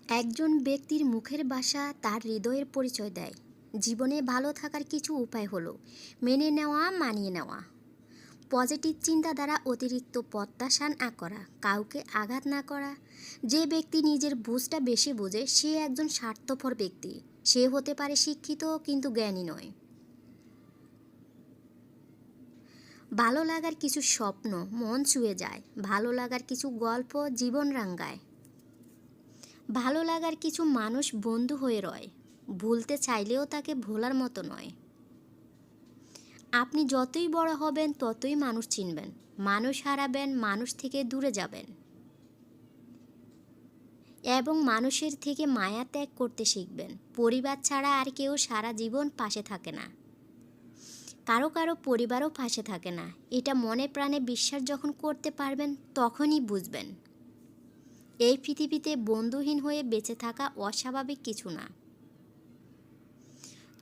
একজন ব্যক্তির মুখের ভাষা তার হৃদয়ের পরিচয় দেয়। জীবনে ভালো থাকার কিছু উপায় হলো মেনে নেওয়া, মানিয়ে নেওয়া, পজিটিভ চিন্তা দ্বারা অতিরিক্ত প্রত্যাশা না করা, কাউকে আঘাত না করা। যে ব্যক্তি নিজের বুঝটা বেশি বোঝে সে একজন স্বার্থপর ব্যক্তি। সে হতে পারে শিক্ষিত কিন্তু জ্ঞানী নয়। ভালো লাগার কিছু স্বপ্ন মন ছুঁয়ে যায়। ভালো লাগার কিছু গল্প জীবন রাঙায়। ভালো লাগার কিছু মানুষ বন্ধু হয়ে রয়, ভুলতে চাইলেও তাকে ভোলার মতো নয়। আপনি যতই বড় হবেন ততই মানুষ চিনবেন, মানুষ হারাবেন, মানুষ থেকে দূরে যাবেন এবং মানুষের থেকে মায়া ত্যাগ করতে শিখবেন। পরিবার ছাড়া আর কেউ সারা জীবন পাশে থাকে না, কারো কারো পরিবারও পাশে থাকে না। এটা মনে প্রাণে বিশ্বাস যখন করতে পারবেন তখনই বুঝবেন এই পৃথিবীতে বন্ধুহীন হয়ে বেঁচে থাকা অস্বাভাবিক কিছু না।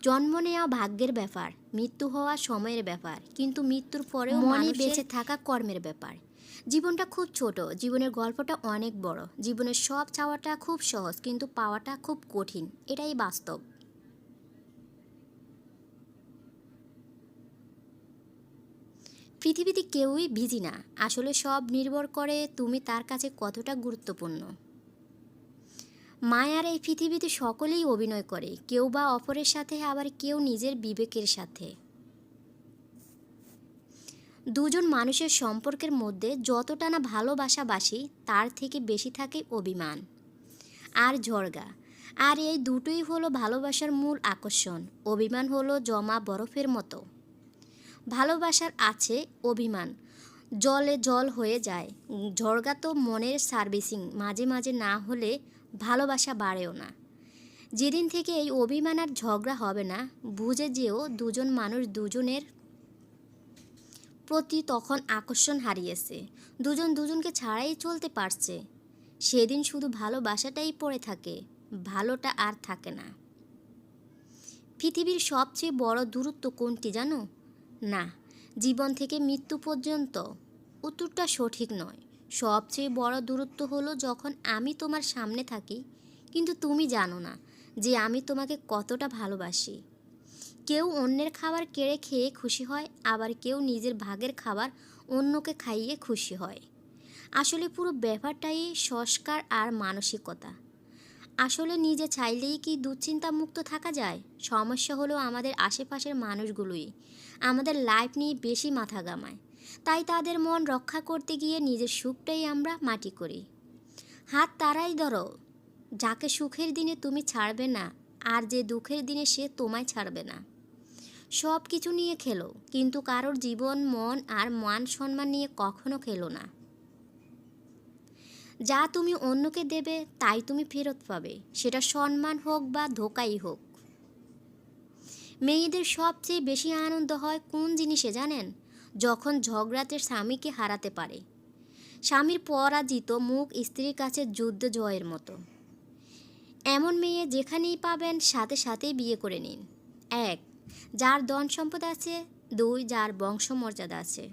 জন্ম নেওয়া ভাগ্যের ব্যাপার, মৃত্যু হওয়া সময়ের ব্যাপার, কিন্তু মৃত্যুর পরেও মনে বেঁচে থাকা কর্মের ব্যাপার। জীবনটা খুব ছোট, জীবনের গল্পটা অনেক বড়। জীবনের সব চাওয়াটা খুব সহজ কিন্তু পাওয়াটা খুব কঠিন, এটাই বাস্তব। পৃথিবীতে কেউই বিজি না, আসলে সব নির্ভর করে তুমি তার কাছে কতটা গুরুত্বপূর্ণ। মায়ার এই পৃথিবীতে সকলেই অভিনয় করে, কেউ বা অপরের সাথে, আবার কেউ নিজের বিবেকের সাথে। দুজন মানুষের সম্পর্কের মধ্যে যতটা না ভালোবাসাবাসি তার থেকে বেশি থাকে অভিমান আর ঝগড়া। আর এই দুটোই হলো ভালোবাসার মূল আকর্ষণ। অভিমান হলো জমা বরফের মতো। ভালোবাসার আছে অভিমান জলে জল হয়ে যায়। ঝগড়া তো মনের সার্ভিসিং, মাঝে মাঝে না হলে ভালোবাসা বাড়েও না। যেদিন থেকে এই অভিমান আর ঝগড়া হবে না, বুঝে যেও দুজন মানুষ দুজনের প্রতি তখন আকর্ষণ হারিয়েছে, দুজন দুজনকে ছাড়াই চলতে পারছে। সেদিন শুধু ভালোবাসাটাই পড়ে থাকে, ভালোটা আর থাকে না। পৃথিবীর সবচেয়ে বড় দূরত্ব কোনটি জানো? না, জীবন থেকে মৃত্যু পর্যন্ত। উত্তরটা সঠিক নয়। সবচেয়ে বড় দূরত্ব হলো যখন আমি তোমার সামনে থাকি কিন্তু তুমি জানো না যে আমি তোমাকে কতটা ভালোবাসি। কেউ অন্যের খাবার কেড়ে খেয়ে খুশি হয়, আবার কেউ নিজের ভাগের খাবার অন্যকে খাইয়ে খুশি হয়। আসলে পুরো ব্যাপারটাই সংস্কার আর মানসিকতা। আসলে নিজে চাইলেই কি দুশ্চিন্তা মুক্ত থাকা যায়? সমস্যা হলো আমাদের আশেপাশের মানুষগুলোই আমাদের লাইফ নিয়ে বেশি মাথা ঘামায়, তাই তাদের মন রক্ষা করতে গিয়ে নিজের সুখটাই আমরা মাটি করি। হাত তারাই ধরো যাকে সুখের দিনে তুমি ছাড়বে না, আর যে দুঃখের দিনে সে তোমায় ছাড়বে না। সব কিছু নিয়ে খেলো কিন্তু কারোর জীবন, মন আর মান সম্মান নিয়ে কখনো খেলো না। যা তুমি অন্যকে দেবে তাই তুমি ফেরত পাবে, সেটা সম্মান হোক বা ধোঁকাই হোক। মেয়েদের সবচেয়ে বেশি আনন্দ হয় কোন জিনিসে জানেন? যখন ঝগড়াতে স্বামীকে হারাতে পারে। স্বামীর পরাজিত মুখ স্ত্রীর কাছে যুদ্ধ জয়ের মতো। এমন মেয়ে যেখানেই পাবেন সাথে সাথেই বিয়ে করে নিন। 1. যার ধন সম্পদ আছে। 2. যার বংশমর্যাদা আছে।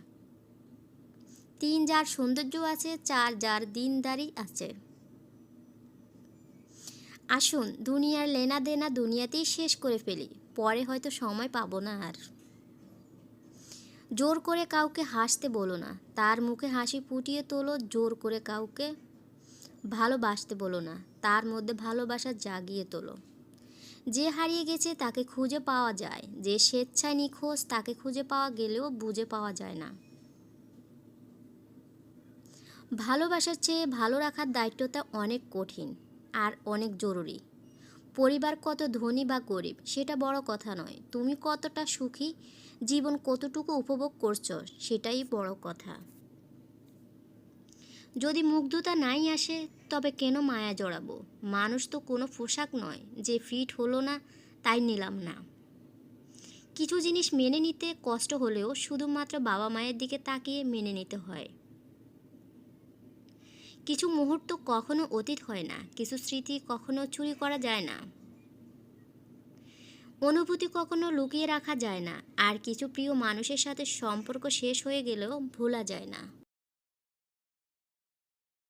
3. যার সৌন্দর্য আছে। 4. যার দিনদারি আছে। আসুন দুনিয়ার লেনা দেনা দুনিয়াতেই শেষ করে ফেলি, পরে হয়তো সময় পাবো না আর। জোর করে কাউকে হাসতে বলো না, তার মুখে হাসি ফুটিয়ে তোলো। জোর করে কাউকে ভালোবাসতে বলো না, তার মধ্যে ভালোবাসা জাগিয়ে তোলো। যে হারিয়ে গেছে তাকে খুঁজে পাওয়া যায়, যে স্বেচ্ছায় নিখোঁজ তাকে খুঁজে পাওয়া গেলেও বুঝে পাওয়া যায় না। ভালোবাসার চেয়ে ভালো রাখার দায়িত্বটা অনেক কঠিন আর অনেক জরুরি। পরিবার কত ধনী বা গরিব সেটা বড় কথা নয়, তুমি কতটা সুখী, জীবন কতটুকু উপভোগ করছো সেটাই বড় কথা। যদি মুগ্ধতা নাই আসে তবে কেন মায়া জড়াবো? মানুষ তো কোনো পোশাক নয় যে ফিট হলো না তাই নিলাম না। কিছু জিনিস মেনে নিতে কষ্ট হলেও শুধুমাত্র বাবা মায়ের দিকে তাকিয়ে মেনে নিতে হয়। কিছু মুহূর্ত কখনো অতীত হয় না, কিছু স্মৃতি কখনো চুরি করা যায় না, অনুভূতি কখনো লুকিয়ে রাখা যায় না, আর কিছু প্রিয় মানুষের সাথে সম্পর্ক শেষ হয়ে গেলেও ভোলা যায় না।